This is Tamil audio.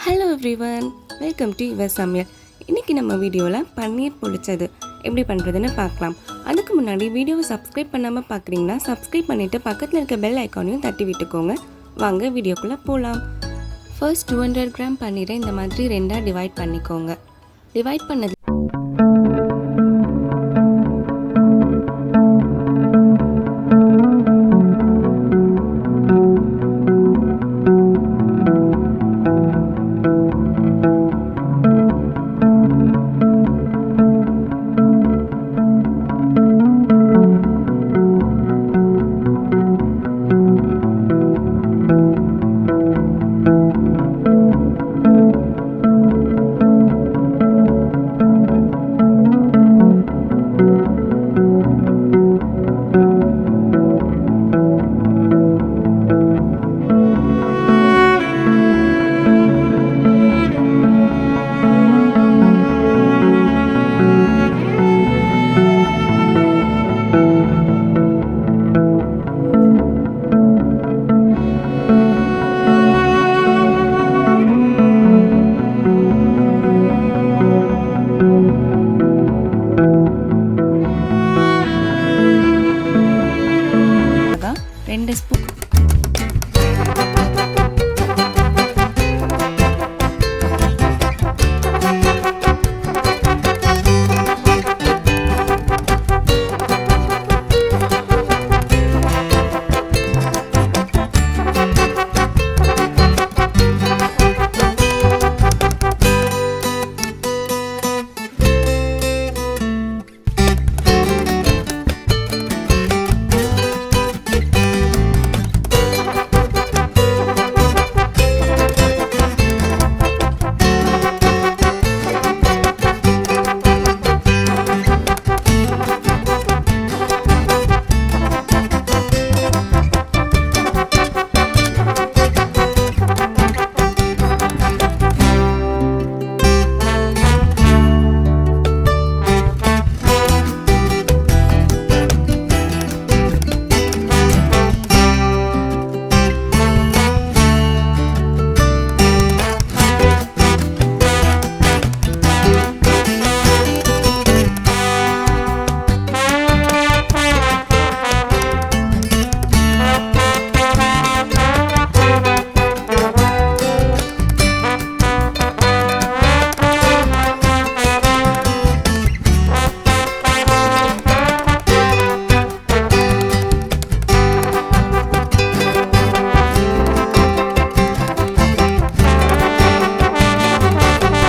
ஹலோ எவ்ரிவன், வெல்கம் டு யுவஸ் சமையல். இன்றைக்கி நம்ம வீடியோவில் பன்னீர் பொழிச்சது எப்படி பண்ணுறதுன்னு பார்க்கலாம். அதுக்கு முன்னாடி வீடியோவை சப்ஸ்கிரைப் பண்ணாமல் பார்க்குறீங்கன்னா சப்ஸ்கிரைப் பண்ணிவிட்டு பக்கத்தில் இருக்க பெல் ஐக்கானையும் தட்டி விட்டுக்கோங்க. வாங்க வீடியோக்குள்ளே போகலாம். ஃபர்ஸ்ட் 200 கிராம் பன்னீரை இந்த மாதிரி ரெண்டாக டிவைட் பண்ணிக்கோங்க. டிவைட் பண்ணது